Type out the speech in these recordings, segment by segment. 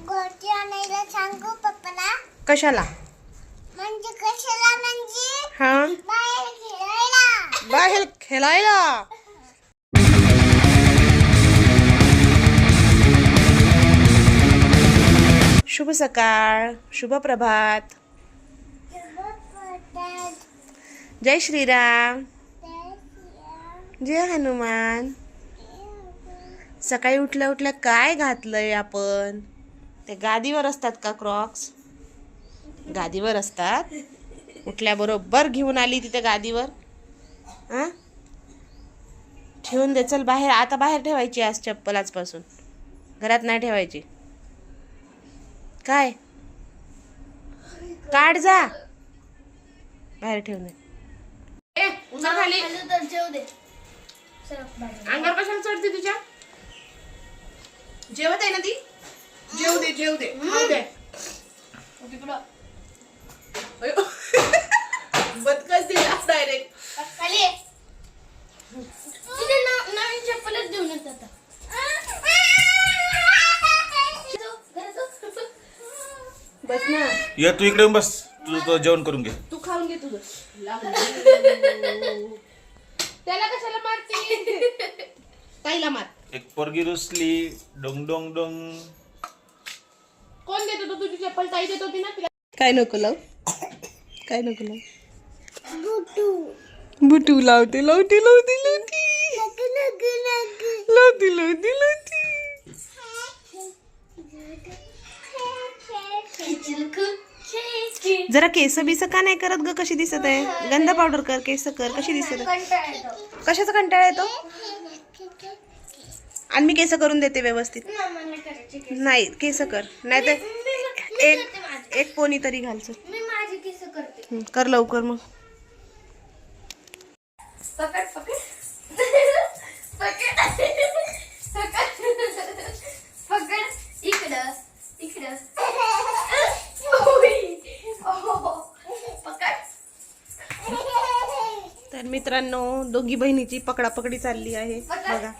गोटी आणायला सांगू पप्पाला. कशाला? म्हणजे कशाला म्हणजे हा, बाहेर खेळायला. बाहेर खेळायला. शुभ सकाळ, शुभ प्रभात. जय श्रीराम, जय हनुमान. सकाळी उठल्या उठल्या काय घातलंय आपण? ते गादीवर असतात का क्रॉक्स? गादीवर असतात. उठल्याबरोबर घेऊन आली तिथे गादीवर. हां, ठेवून दे. चल बाहेर, आता बाहेर ठेवायची आज चप्पल. आजपासून घरात नाही ठेवायची. काय काढ जा, बाहेर ठेवून दे. खाली अंगावर कशाला चढते तुझ्या? जेवत आहे ना ती? जेव दे, जेव दे, खाऊ दे. बदकच दिलास डायरेक्ट. खाली तिथे नवीन चप्पलच देऊन येतात. बस ना, ये तू इकडे येऊन बस. तुझं तो जेवण करून घे. तू खाऊन घे तुझं. त्याला कशाला मारते? ताईला मार. एक पोरगी रुसली. डोंग डोंग डोंग. कोण देत होतं तुझी चप्पल? ताई देत होती ना तिला. काय नको लाव, काय नको लाव. बुटू लावते, लावते, लावते, लावते, लावते, लावते, लावते. जरा केस बिस का नाही करत ग? कशी दिसत आहे? गंधा पावडर कर, केस कर. कशी दिसत आहे? कशाचा कंटाळा येतो? आणि मी केस करून देते व्यवस्थित. नाही, केस कर, नाही तर एक पोनी तरी घालच. मी माझे केस करते. कर लवकर मग. पकड पकड पकड पकड. इकडं इकडं. पकड. तर मित्रांनो, दोघी बहिणीची पकडापकडी चालली आहे बघा.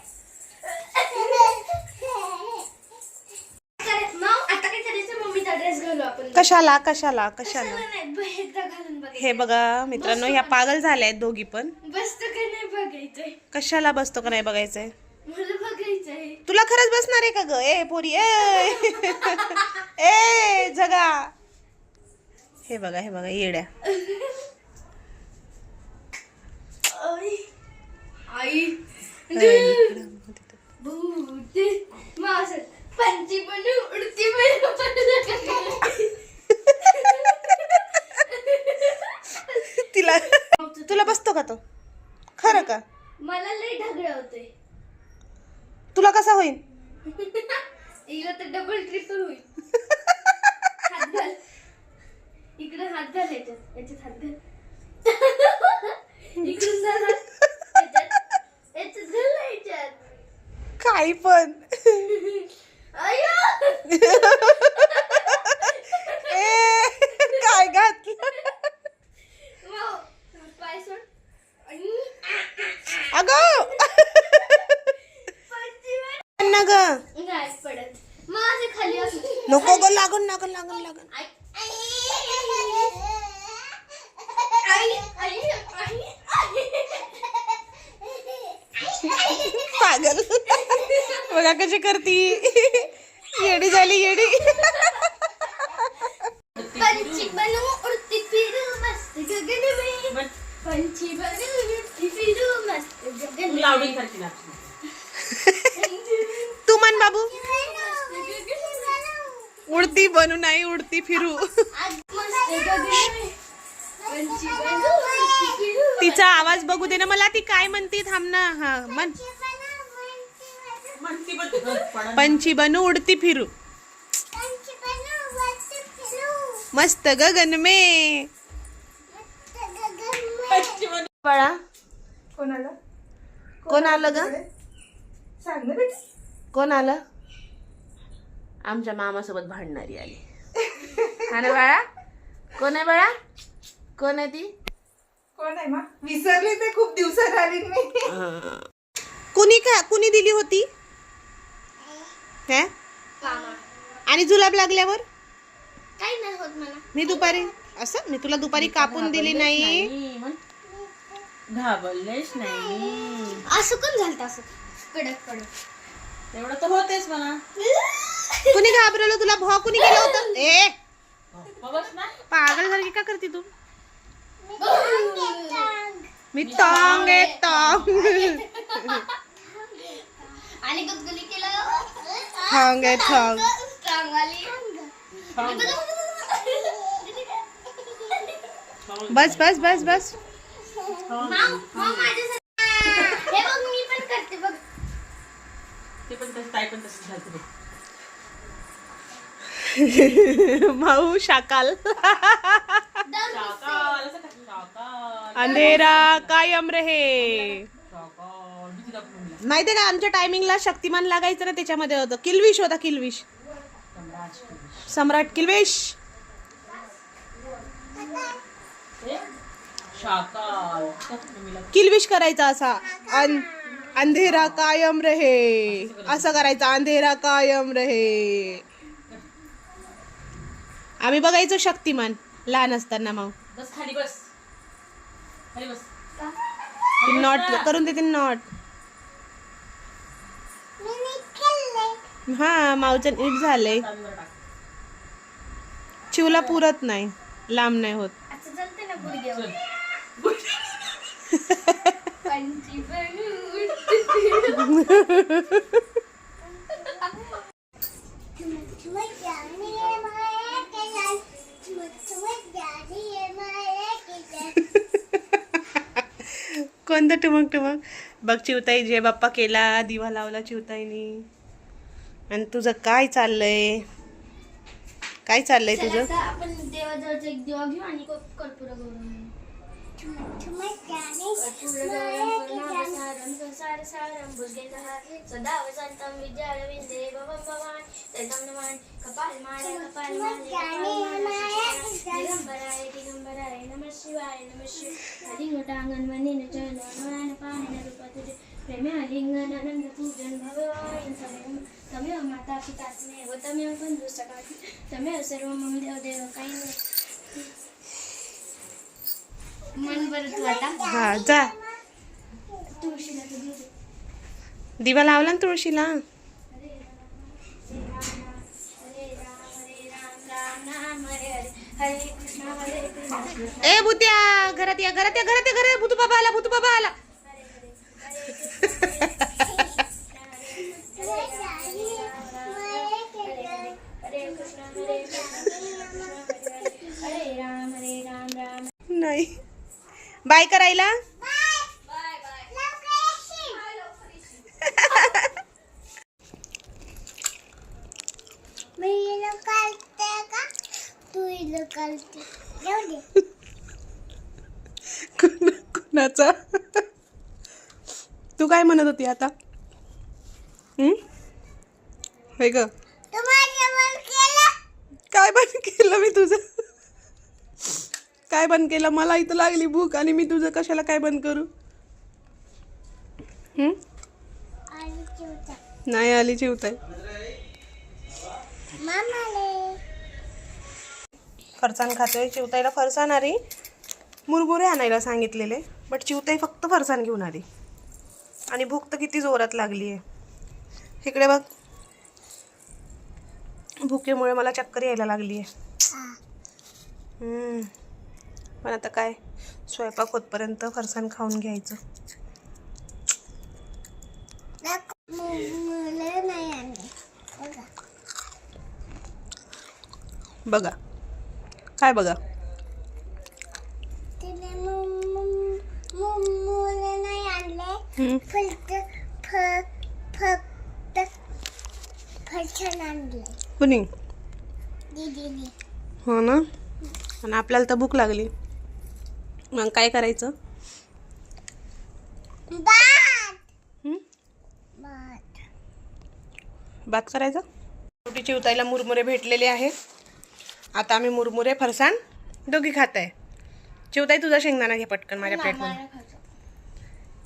आता काय करायचं? मम्मीचा ड्रेस घालू आपण. कशाला कशाला कशाला? नाही, एकदा घालून बघ. हे बघा मित्रांनो, ह्या पागल झाल्या आहेत दोघी पण. बसतो का नाही बघायचंय. कशाला बसतो का नाही बघायचंय? मला बघायचंय. तुला खरंच बसणार आहे का ग? ए पोरी, ए जगा. हे बघा, हे बघा येड्या. आई भूते मास पंची बनू उडती तिला तुला बसतो का तो? खरं का? मला लय ढगळं होतंय. तुला कसा होईल? हिला तर डबल ट्रिपल होईल. हात घाल इकडे, हात घाल याच्यात, याच्यात हात घाल. इकडून घाल याच्यात, याच्यात घाल ना याच्यात. काही पण. अय्यो ए काय घातलं? वाव, पाय सोड. अगं ना ग, नाही पडत. माझे खाली असू. नको ग, लागून लागून लागून लागून. पागल बघा कशी करती. येडी झाली, येडी. पंछी बनू उड़ती फिरू मस्त गगन में. पंछी बनू उड़ती फिरू मस्त गगन में. तू म्हण बाबू. उडती बनू नाही, उडती फिरू. मस्त गगन में. पंछी बनू उड़ती फिरू. तिचा आवाज बघू दे ना मला. ती काय म्हणती? थांब ना. हा म्हण. पंछी बनू उडती फिरू मस्त गगन में. बाळा, कोण आलं ग? कोण आलं? आमच्या मामासोबत भांडणारी आली. हा ना बाळा? कोण आहे बाळा? कोण आहे ती? कोण आहे मा? विसरले ते खूप दिवसात आली मी. कुणी दिली होती? हे? मामा. आणि आणि जुलाब लागल्यावर काही नाही होत मला. मी दुपारी असं मी तुला दुपारी कापून दिली नाही. घाबरलेच नाही. असं कोण झालं असं कडक कडक. तेवढं तर होतेच म्हणा. कुणी घाबरवलं तुला? भॉ कुणी केलं होतं? ए बघच ना. पागल सारखी का करते तू? मी तॉंग आहे तॉंग. आणि गुदगुली केलं. थॉंग आहे थॉंग. स्ट्रॉंग वाली. बस बस बस बस. हे बघ मी पण करते बघ. ते पण तसं ताई पण तसं झालं बघ. माऊ शाकाल. शाकाल असं का? शाकाल. अंधेरा कायम रहे. शाकाल. भीती दाखवून म्हणलं. माहितीये का आमच्या टायमिंगला शक्तिमान लागायचं ना, त्याच्यामध्ये होतं किल्विश होता. किल्विश सम्राट किल्विश. शाकाल. किल्विश करायचा असा. अंधेरा कायम रहे असं करायचं. अंधेरा कायम रहे. आम्ही बघायचो शक्तिमान लहान असताना. मग बस खाली बस. खाली बस. नॉट करून देते नॉट. हा माऊचं नीट झालंय. तांदूळ टाक. चिवला पुरत नाही, लांब नाही होत. असं चालते ना गुडघ्यावर. चल. पंची बनून. कोणतं टुमक टुमक? बघ चिवताई जे बाप्पा केला, दिवा लावला चिवताईनी. आणि तुझं काय चाललंय? काय चाललंय चला तुझं? आता आपण देवाजवळचा एक दिवा घेऊ आणि कर्पूर गौरव. तमेव माता पिता स्नेह तमेव बंधू सखा तमेव सर्व मम देव देव काही नाही. मन बरं तू आता हा जा. तुळशीला तर देऊ दे. दिवा लावला ना तुळशीला. हरे राम राम राम हरे हरे हरे कृष्ण ए भूत्या घरात या घरात या घरात या घरात. भूतू बाबा आला भूतू बाबा आला. हरे राम राम. नाही बाय करायला. कुणाचा? तू काय म्हणत होती आता? होय ग. काय बंद केलं मी तुझं? काय बंद केलं? मला इथं लागली भूक आणि मी तुझं कशाला काय बंद करू? नाही आली चिवताई. फरसाण खातोय. चिवताईला फरसाण आली. मुरमुरे आणायला सांगितलेले, बट चिवताई फक्त फरसाण घेऊन आली. आणि भूक तर किती जोरात लागली आहे. इकडे बघ, भुकेमुळे मला चक्कर यायला लागली आहे. पण आता काय, स्वयंपाक होतपर्यंत फरसाण खाऊन घ्यायचं. बघा काय बघा. कुणी? हो ना. आणि आपल्याला तर भूक लागली, मग काय करायचं? भात करायचा. छोटी चिवताईला मुरमुरे भेटलेले आहेत. आता आम्ही मुरमुरे फरसाण दोघी खात आहे. चिवताई तुझा शेंगदाणा घे पटकन माझ्या प्लेटमध्ये.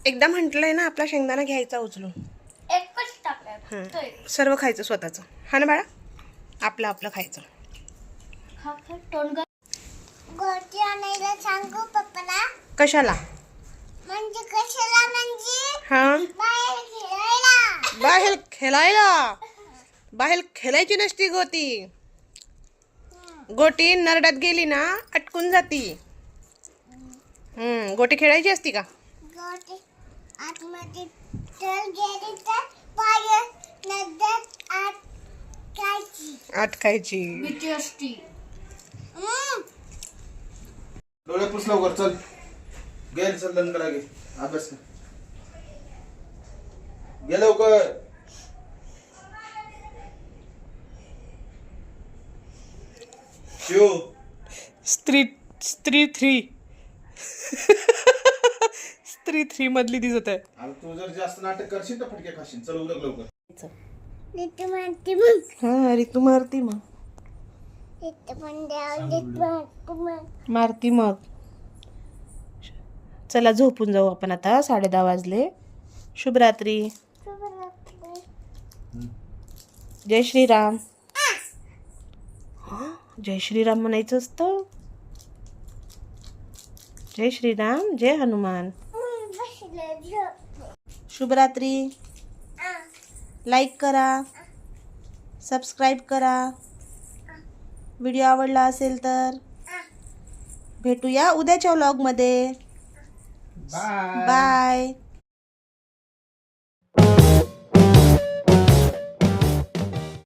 एकदा म्हटलंय ना आपला शेंगदाणा घ्यायचा उचलून. एकच टाकलाय. सर्व खायचं स्वतःचं. हा ना बाळा. आपलं आपलं खायचं. खा खा तोंड गोटी आणायला सांगू पप्पाला. कशाला? म्हणजे कशाला म्हणजे हा, बाहेर खेळायला. बाहेर खेळायला. बाहेर खेळायची नसती गोटी. गोटी नरड्यात गेली ना अटकून जाती. गोटी खेळायची असती का? गोटी आतमध्ये तर गेली तर बाहेर नद्यात अटकायची. अटकायची. भीती असती. डोळे पुस लवकर चल. गेल चल लंगडा घे. अभ्यास कर. गे लवकर. शिव स्त्री 3 मधली दिसत आहे. आता तू जर जास्त नाटक करशील तर फटके खाशील. चल उरक लवकर. नीट मारती मग. हा रितू मारती मग. नीट पण द्याव नीट मारती मग. मारती मग. चला झोपून जाऊ आपण आता. 10:30 वाजले. शुभरात्री. जय श्रीराम. हा, जय श्रीराम म्हणायचं असतं. जय श्रीराम जय हनुमान. शुभरात्री. लाईक करा, सबस्क्राईब करा. व्हिडिओ आवडला असेल तर भेटूया उद्याच्या व्लॉगमध्ये. बाय.